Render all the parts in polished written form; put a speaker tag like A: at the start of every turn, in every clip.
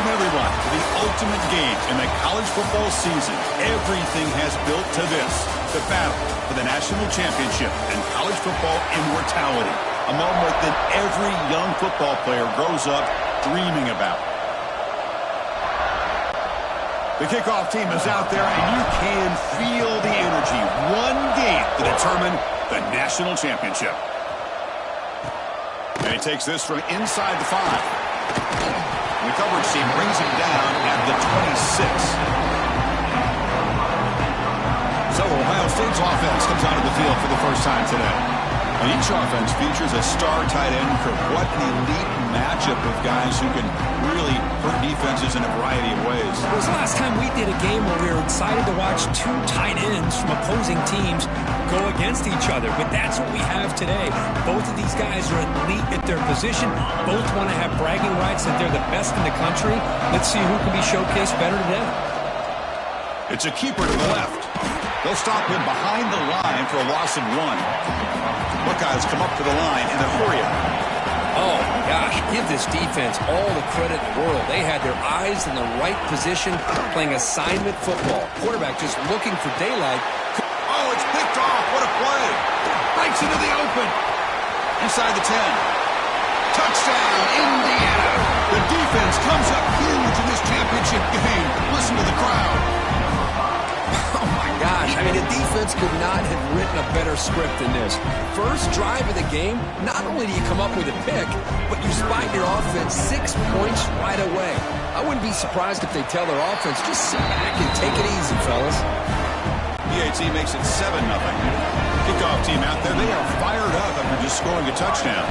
A: Welcome, everyone, to the ultimate game in the college football season. Everything has built to this, the battle for the national championship and college football immortality, a moment that every young football player grows up dreaming about. The kickoff team is out there, and you can feel the energy. One game to determine the national championship. And he takes this from inside the 5. The coverage team brings him down at the 26. So Ohio State's offense comes out of the field for the first time today. And each offense features a star tight end. What an elite matchup of guys who can really hurt defenses in a variety of ways.
B: When was the last time we did a game where we were excited to watch two tight ends from opposing teams go against each other? But that's what we have today. Both of these guys are elite at their position. Both want to have bragging rights that they're the best in the country. Let's see who can be showcased better today.
A: It's a keeper to the left. They'll stop him behind the line for a loss of 1. Buckeyes come up to the line in a hurry.
B: Oh, my gosh. Give this defense all the credit in the world. They had their eyes in the right position, playing assignment football. Quarterback just looking for daylight.
A: Oh, it's picked off. What a play. Breaks into the open. Inside the 10. Touchdown, Indiana. The defense comes up huge in this championship game. Listen to the crowd.
B: Oh, my gosh. I mean, the defense could not have written a better script than this. First drive of the game, not only do you come up with a pick, but you spot your offense 6 points right away. I wouldn't be surprised if they tell their offense, just sit back and take it easy, fellas.
A: PAT makes it 7-0. Kickoff team out there, they are fired up after just scoring a touchdown.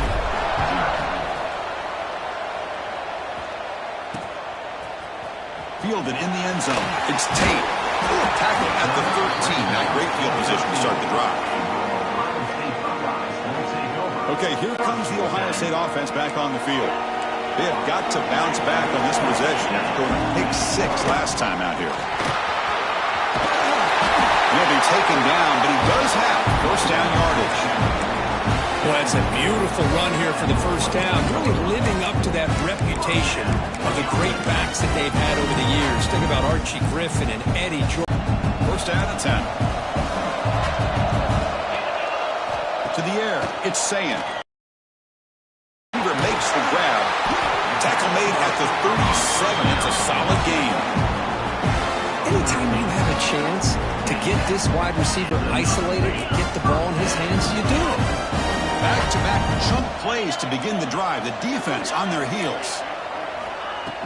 A: Fielded in the end zone. It's Tate. Tackle at the 13. Not great field position to start the drive. Okay, here comes the Ohio State offense back on the field. They have got to bounce back on this possession after going pick 6 last time out here. He'll be taken down, but he does have first down yardage.
B: Well, that's a beautiful run here for the first down. Really living up to that reputation of the great backs that they've had over the years. Think about Archie Griffin and Eddie Jordan.
A: First down at 10. To the air, it's Sayin. Weaver makes the grab. Tackle made at the 37. It's a solid gain.
B: Anytime you have a chance to get this wide receiver isolated and get the ball in his hands, you do it.
A: Back-to-back chunk plays to begin the drive. The defense on their heels.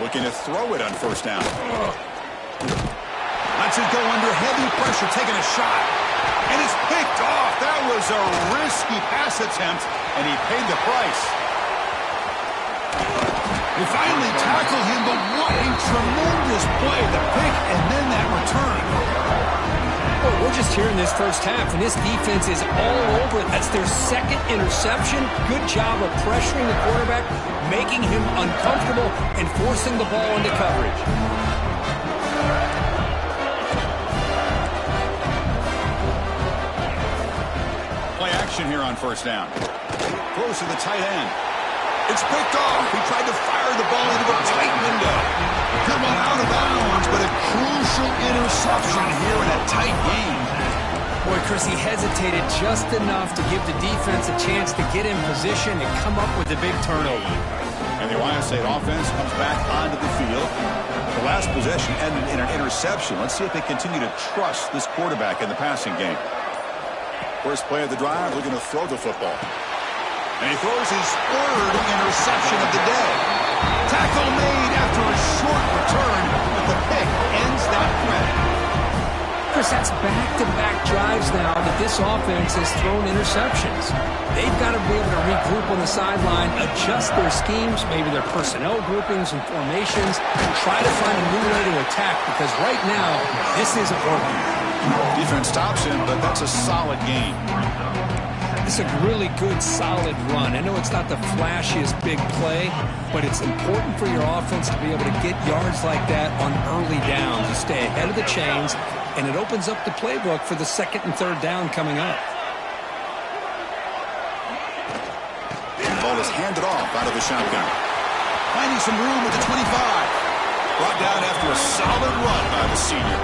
A: Looking to throw it on first down. Lets it go under heavy pressure, taking a shot. And it's picked off. That was a risky pass attempt, and he paid the price. They finally tackle him, but what a tremendous play. The pick and then that return.
B: Well, we're just here in this first half, and this defense is all over it. That's their second interception. Good job of pressuring the quarterback, making him uncomfortable, and forcing the ball into coverage.
A: Play action here on first down. Throws to the tight end. It's picked off. He tried to fire the ball into a tight window. Good one out of bounds, but a crucial interception here in a tight game.
B: Boy, Chris, he hesitated just enough to give the defense a chance to get in position and come up with a big turnover.
A: And the Ohio State offense comes back onto the field. The last possession ended in an interception. Let's see if they continue to trust this quarterback in the passing game. First play of the drive, looking to throw the football. And he throws his third interception of the day. Tackle made after a short return, but the pick ends that threat.
B: Chris, that's back-to-back drives now that this offense has thrown interceptions. They've got to be able to regroup on the sideline, adjust their schemes, maybe their personnel groupings and formations, and try to find a new way to attack, because right now, this isn't working.
A: Defense stops him, but that's a solid gain.
B: It's a really good, solid run. I know it's not the flashiest big play, but it's important for your offense to be able to get yards like that on early downs. You stay ahead of the chains, and it opens up the playbook for the second and third down coming up.
A: The ball is handed off out of the shotgun. Finding some room at the 25. Brought down after a solid run by the senior.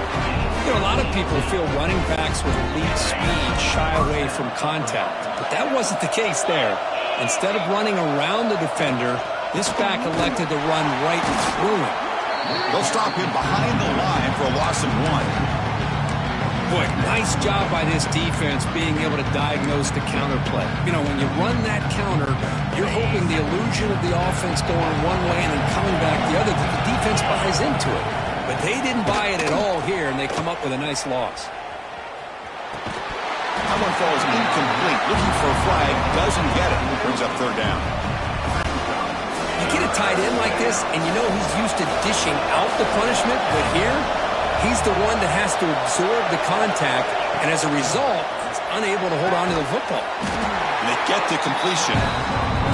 B: You know, a lot of people feel running backs with elite speed shy away from contact, but that wasn't the case there. Instead of running around the defender, this back elected to run right through him.
A: They'll stop him behind the line for a loss of 1.
B: Boy, nice job by this defense being able to diagnose the counter play. You know, when you run that counter, you're hoping the illusion of the offense going one way and then coming back the other, that the defense buys into it. But they didn't buy it at all here, and they come up with a nice loss.
A: That one falls incomplete. Looking for a flag, doesn't get it. Brings up third down.
B: You get a tight end like this, and you know he's used to dishing out the punishment, but here, he's the one that has to absorb the contact, and as a result, he's unable to hold on to the football.
A: And they get the completion.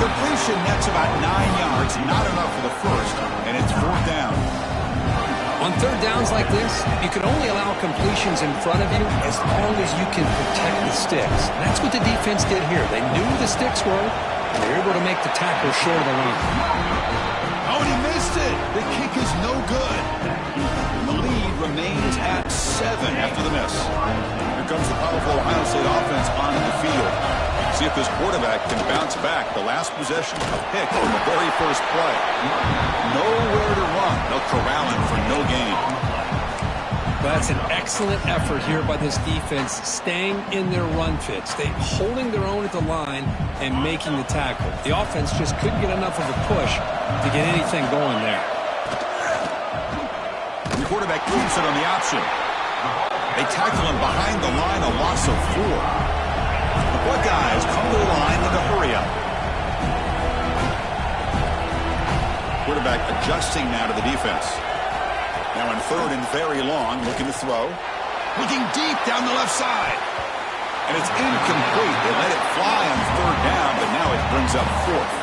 A: Completion nets about 9 yards, not enough for the first, and it's fourth down.
B: On third downs like this, you can only allow completions in front of you as long as you can protect the sticks. And that's what the defense did here. They knew the sticks were, and they were able to make the tackle short of the line.
A: Oh, and he missed it. The kick is no good. The lead remains at 7 after the miss. Here comes the powerful Ohio State offense onto the field. See if this quarterback can bounce back. The last possession, a pick in the very first play. Nowhere to run. They'll corral him for no gain.
B: That's an excellent effort here by this defense, staying in their run fits. They holding their own at the line and making the tackle. The offense just couldn't get enough of a push to get anything going there.
A: The quarterback keeps it on the option. They tackle him behind the line, a loss of 4. The Buckeyes come to the line with a hurry up. Quarterback adjusting now to the defense. Now in third and very long, looking to throw. Looking deep down the left side. And it's incomplete. They let it fly on third down, but now it brings up fourth.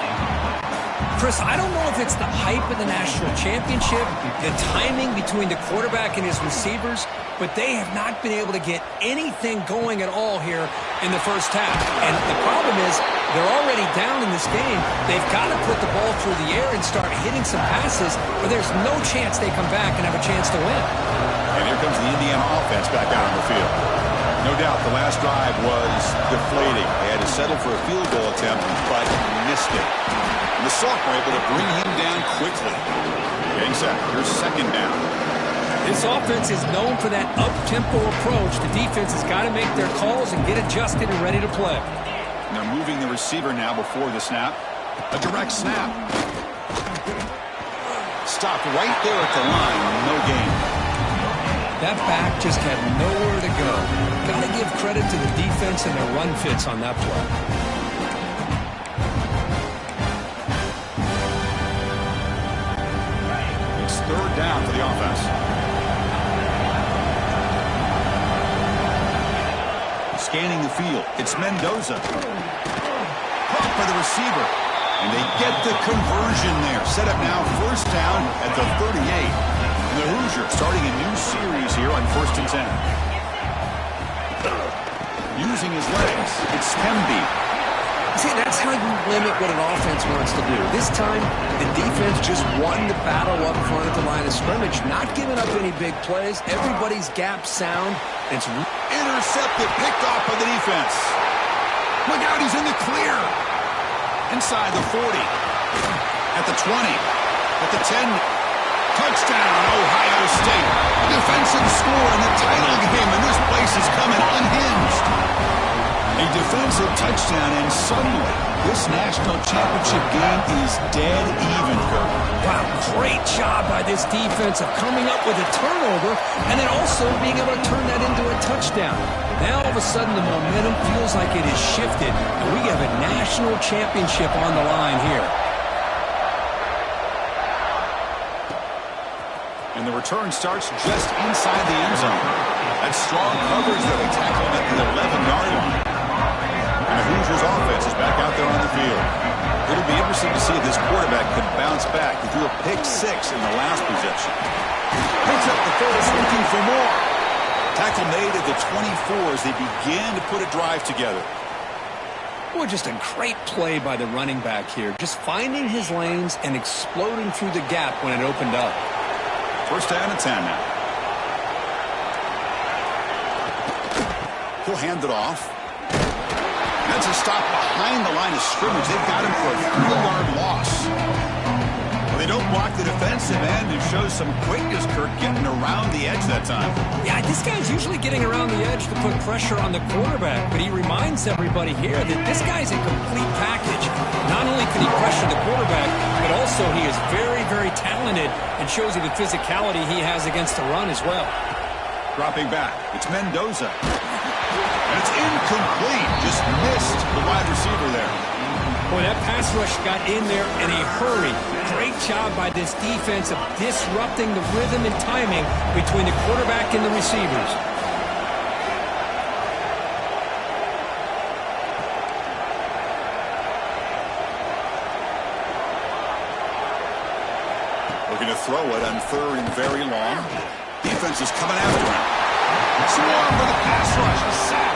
B: Chris, I don't know if it's the hype of the national championship, the timing between the quarterback and his receivers, but they have not been able to get anything going at all here in the first half. And the problem is they're already down in this game. They've got to put the ball through the air and start hitting some passes, or there's no chance they come back and have a chance to win.
A: And here comes the Indiana offense back out on the field. No doubt the last drive was deflating. They had to settle for a field goal attempt, but missed it. And the Sock were able to bring him down quickly. Getting set. Here's second down.
B: This offense is known for that up-tempo approach. The defense has got to make their calls and get adjusted and ready to play.
A: And they're moving the receiver now before the snap. A direct snap. Stopped right there at the line. No gain.
B: That back just had nowhere to go. Got to give credit to the defense and their run fits on that play.
A: It's third down for the offense. Scanning the field. It's Mendoza. Caught by the receiver. And they get the conversion there. Set up now first down at the 38. And the Hoosiers starting a new series here on 1st and 10. Using his legs. It's Temby.
B: See, that's how you limit what an offense wants to do. This time, the defense just won the battle up front at the line of scrimmage, not giving up any big plays. Everybody's gap sound. It's
A: intercepted, picked off by the defense. Look out, he's in the clear. Inside the 40. At the 20. At the 10. Touchdown, Ohio State. Defensive score in the title game, and this place is coming unhinged. A defensive touchdown, and suddenly this national championship game is dead even.
B: Wow, great job by this defense of coming up with a turnover and then also being able to turn that into a touchdown. Now all of a sudden the momentum feels like it is shifted, and we have a national championship on the line here.
A: And the return starts just inside the end zone. That's strong coverage that they tackle at the 11-yard line. And the Hoosiers offense is back out there on the field. It'll be interesting to see if this quarterback could bounce back. He threw a pick 6 in the last possession. Picks up the first, looking for more. Tackle made at the 24 as they began to put a drive together.
B: Boy, just a great play by the running back here. Just finding his lanes and exploding through the gap when it opened up.
A: First down and 10 now. He'll hand it off. That's a stop behind the line of scrimmage. They've got him for a 3-yard loss. Well, they don't block the defensive end and show some quickness, Kirk, getting around the edge that time.
B: Yeah, this guy's usually getting around the edge to put pressure on the quarterback, but he reminds everybody here that this guy's a complete package. Not only can he pressure the quarterback, but also he is very, very talented and shows you the physicality he has against the run as well.
A: Dropping back, it's Mendoza. And it's incomplete. Just missed the wide receiver there.
B: Boy, that pass rush got in there in a hurry. Great job by this defense of disrupting the rhythm and timing between the quarterback and the receivers.
A: Looking to throw it on 3rd and very long. Defense is coming after him. Swarm for the pass rush. A sack.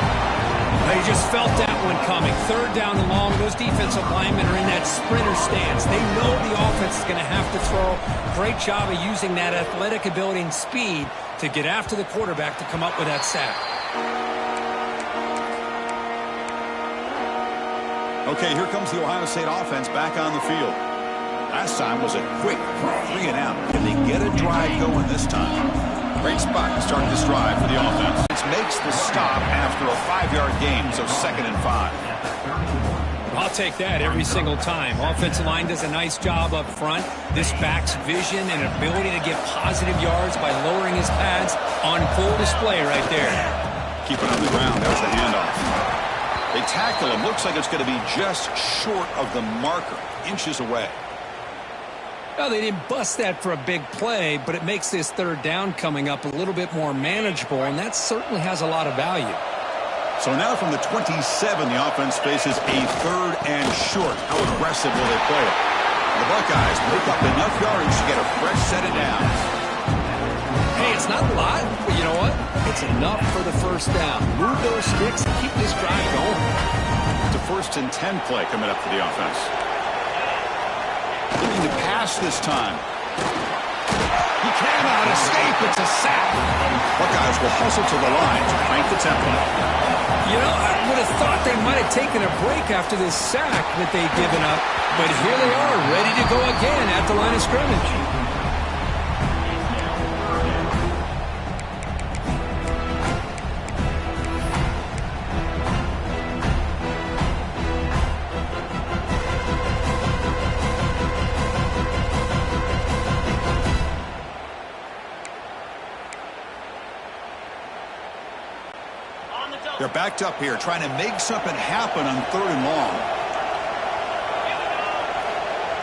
B: They just felt that one coming. 3rd down and long. Those defensive linemen are in that sprinter stance. They know the offense is going to have to throw. Great job of using that athletic ability and speed to get after the quarterback to come up with that sack.
A: Okay, here comes the Ohio State offense back on the field. Last time was a quick 3 and out. Can they get a drive going this time? Great spot to start this drive for the offense. It makes the stop after a 5-yard gain, so 2nd and 5.
B: I'll take that every single time. Offensive line does a nice job up front. This back's vision and ability to get positive yards by lowering his pads on full display right there.
A: Keep it on the ground. There's the handoff. They tackle him. Looks like it's going to be just short of the marker, inches away.
B: Well, they didn't bust that for a big play, but it makes this 3rd down coming up a little bit more manageable, and that certainly has a lot of value.
A: So now from the 27, the offense faces a 3rd and short. How aggressive will they play it? The Buckeyes pick up enough yardage to get a fresh set of downs.
B: Hey, it's not a lot, but you know what? It's enough for the 1st down. Move those sticks and keep this drive going.
A: It's a 1st and 10 play coming up for the offense. Looking to pass this time. He cannot escape. It's a sack. Buckeyes will hustle to the line to crank the tempo.
B: You know, I would have thought they might have taken a break after this sack that they'd given up, but here they are, ready to go again at the line of scrimmage.
A: They're backed up here, trying to make something happen on 3rd and long.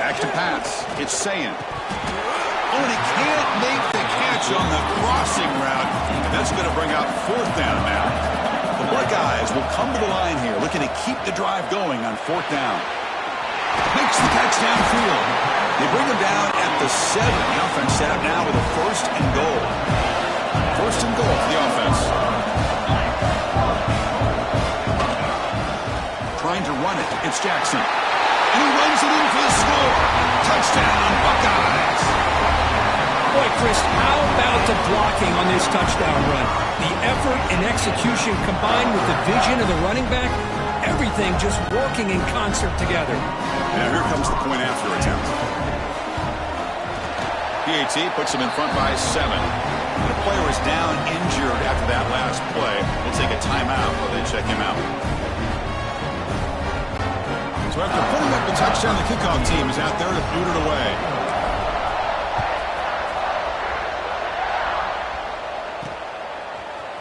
A: Back to pass. It's Sayin. Oh, and he can't make the catch on the crossing route. And that's going to bring out 4th down now. The Buckeyes will come to the line here, looking to keep the drive going on 4th down. Makes the catch downfield. They bring him down at the 7. The offense set up now with a 1st and goal. 1st and goal for the offense. Trying to run it. It's Jackson. And he runs it in for the score. Touchdown, Buckeyes.
B: Boy, Chris, how about the blocking on this touchdown run? The effort and execution combined with the vision of the running back, everything just working in concert together.
A: Now here comes the point after attempt. PAT puts him in front by 7. The player is down injured after that last play. We'll take a timeout while they check him out. So after putting up the touchdown, the kickoff team is out there to boot it away.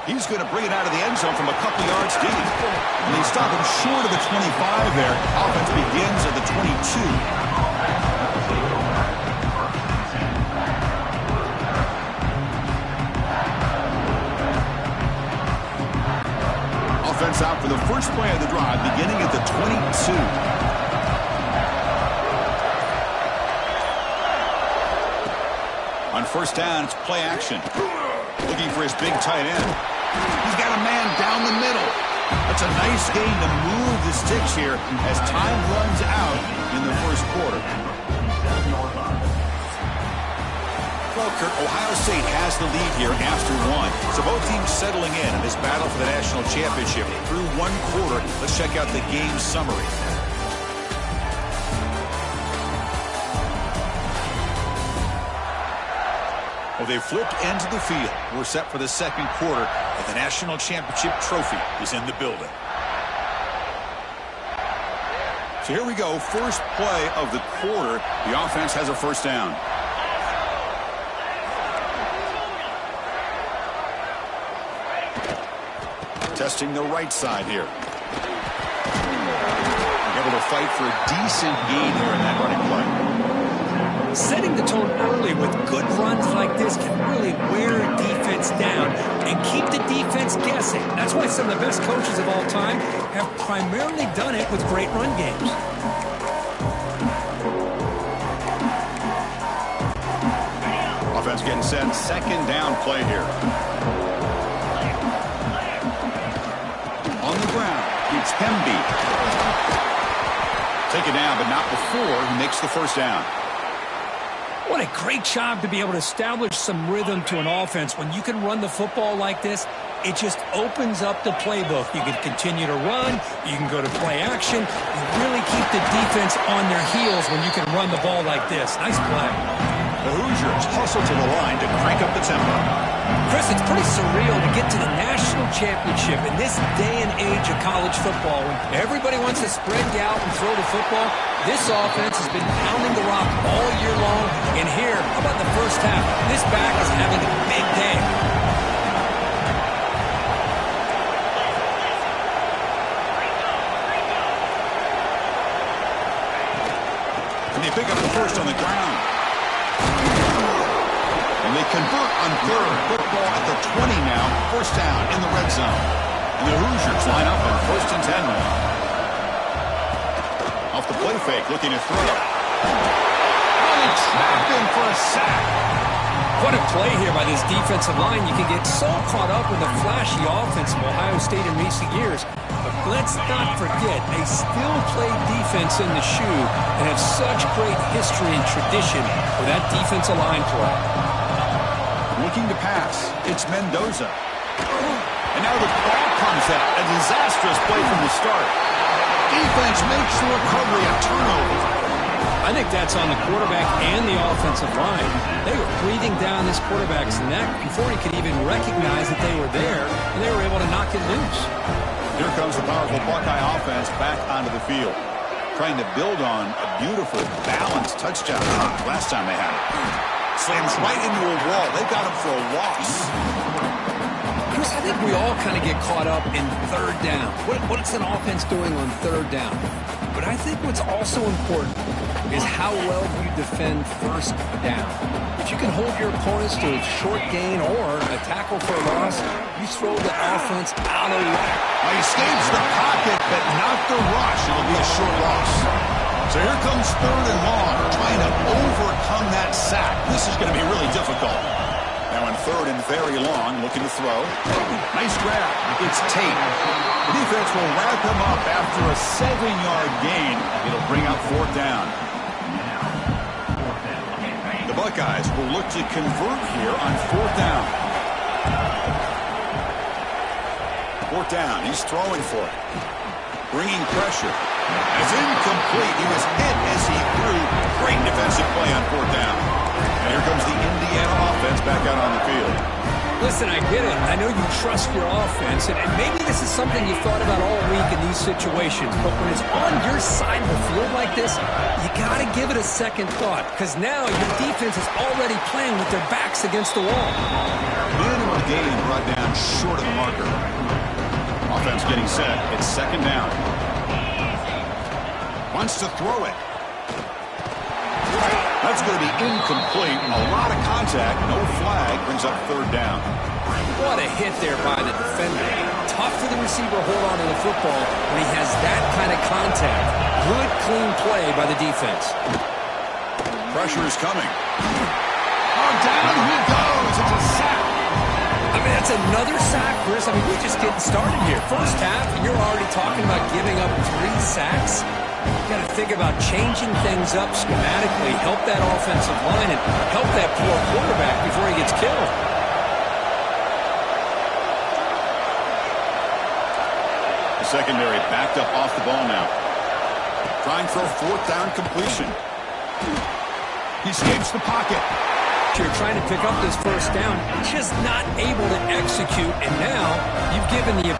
A: He's going to bring it out of the end zone from a couple yards deep. And they stop him short of the 25 there. Offense begins at the 22. Offense out for the first play of the drive, beginning at the 22. On 1st down, it's play action. Looking for his big tight end. He's got a man down the middle. That's a nice gain to move the sticks here as time runs out in the 1st quarter.
C: Well,
A: Walker, Ohio State has the lead here after one. So both teams settling in this battle for the national championship. Through one quarter, let's check out the game summary. Well, they flipped into the field. We're set for the second quarter, and the national championship trophy is in the building. So here we go, first play of the quarter. The offense has a first down. Testing the right side here. Able to fight for a decent gain here in that running play.
B: Setting the tone early with good runs like this can really wear a defense down and keep the defense guessing. That's why some of the best coaches of all time have primarily done it with great run games.
A: Offense getting set. Second down play here. On the ground, it's Hemby. Take it down, but not before he makes the first down.
B: What a great job to be able to establish some rhythm to an offense. When you can run the football like this, it just opens up the playbook. You can continue to run. You can go to play action. You really keep the defense on their heels when you can run the ball like this. Nice play.
A: The Hoosiers hustle to the line to crank up the tempo.
B: Chris, it's pretty surreal to get to the national championship in this day and age of college football when everybody wants to spread you out and throw the football. This offense has been pounding the rock all year long. And here, how about the first half? This back is having a big day.
A: And they pick up the first on the ground. And they convert on third. Football at the 20 now. First down in the red zone. And the Hoosiers line up on 1st and 10 now. Off the play fake, looking to throw. Oh, they trapped him for a sack.
B: What a play here by this defensive line. You can get so caught up with the flashy offense of Ohio State in recent years. But let's not forget, they still play defense in the shoe and have such great history and tradition for that defensive line play.
A: Looking to pass. It's Mendoza. And now the ball comes out. A disastrous play from the start. Defense makes the recovery a turnover.
B: I think that's on the quarterback and the offensive line. They were breathing down this quarterback's neck before he could even recognize that they were there, and they were able to knock it loose.
A: Here comes the powerful Buckeye offense back onto the field. Trying to build on a beautiful, balanced touchdown last time they had it. Slams right into a wall. They got him for a loss.
B: Chris, I think we all kind of get caught up in third down. What's an offense doing on third down? But I think what's also important is how well you defend first down. If you can hold your opponents to a short gain or a tackle for a loss, you throw the offense out of whack.
A: He escapes the pocket, but not the rush. It'll be a short loss. So here comes third and long, trying to overcome that sack. This is going to be really difficult. Now in third and very long, looking to throw. Nice grab. It's Tate. The defense will wrap him up after a 7-yard gain. It'll bring up fourth down. The Buckeyes will look to convert here on fourth down. Fourth down. He's throwing for it. Bringing pressure. It's incomplete. He was hit as he threw. Great defensive play on fourth down. And here comes the Indiana offense back out on the field.
B: Listen, I get it. I know you trust your offense, and maybe this is something you've thought about all week in these situations, but when it's on your side of the field like this, you got to give it a second thought, because now your defense is already playing with their backs against the wall.
A: Minimal gain brought down short of the marker. Offense getting set. It's second down. Wants to throw it. That's going to be incomplete. A lot of contact. No flag. Brings up third down.
B: What a hit there by the defender. Tough for the receiver to hold on to the football when he has that kind of contact. Good, clean play by the defense.
A: Pressure is coming. Oh, down he goes. It's a sack.
B: I mean, that's another sack, Chris. I mean, we're just getting started here. First half, and you're already talking about giving up 3 sacks. Got to think about changing things up schematically, help that offensive line, and help that poor quarterback before he gets killed.
A: The secondary backed up off the ball now. Trying for a fourth down completion. He escapes the pocket.
B: You're trying to pick up this first down, just not able to execute, and now you've given the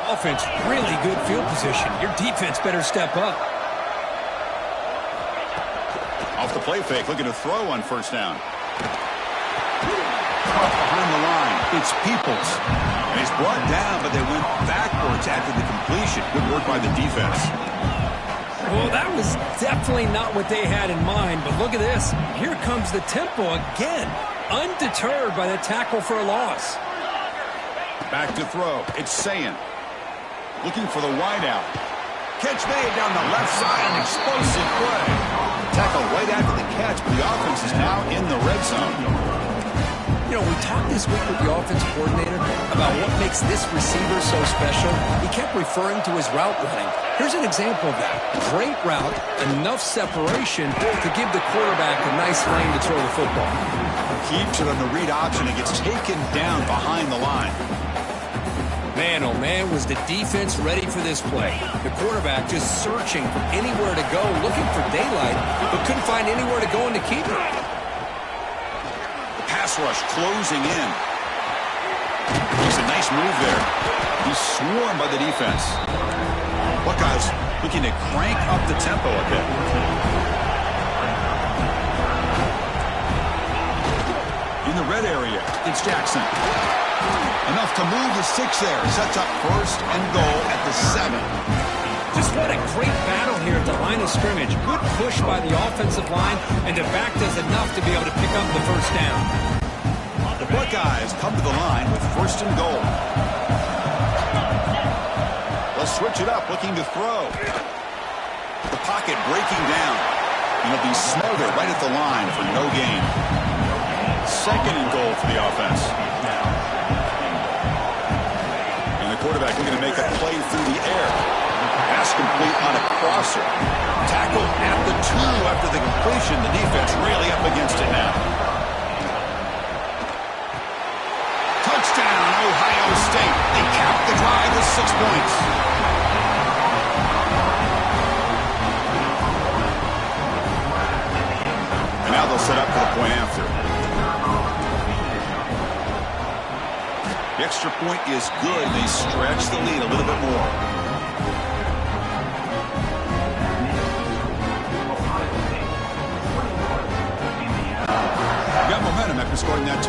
B: offense really good field position. Your defense better step up.
A: Off the play fake, looking to throw on first down. Behind the line, it's Peoples. And he's brought down, but they went backwards after the completion. Good work by the defense.
B: Well, that was definitely not what they had in mind, but look at this. Here comes the tempo again, undeterred by the tackle for a loss.
A: Back to throw. It's Sayin. Looking for the wideout. Catch made down the left side, an explosive play. Tackle right after the catch, but the offense is now in the red zone.
B: You know, we talked this week with the offensive coordinator about what makes this receiver so special. He kept referring to his route running. Here's an example of that. Great route, enough separation to give the quarterback a nice lane to throw the football.
A: Keeps it on the read option and gets taken down behind the line.
B: Man, oh man, was the defense ready for this play. The quarterback just searching for anywhere to go, looking for daylight, but couldn't find anywhere to go in to keep it.
A: Pass rush closing in. It's a nice move there. He's swarmed by the defense. Buckeyes looking to crank up the tempo a bit. In the red area, it's Jackson. Enough to move the 6 there. Sets up first and goal at the 7.
B: Just what a great battle here at the line of scrimmage. Good push by the offensive line, and the back does enough to be able to pick up the first down.
A: The Buckeyes come to the line with first and goal. They'll switch it up, looking to throw. The pocket breaking down. And he'll be smothered right at the line for no gain. Second and goal for the offense. And the quarterback looking to make a play through the air. Pass complete on a crosser. Tackle at the 2 after the completion. The defense really up against it now. Touchdown, Ohio State. They cap the drive with 6 points. And now they'll set up for the point after. The extra point is good. They stretch the lead a little bit more. Got momentum after scoring that touchdown.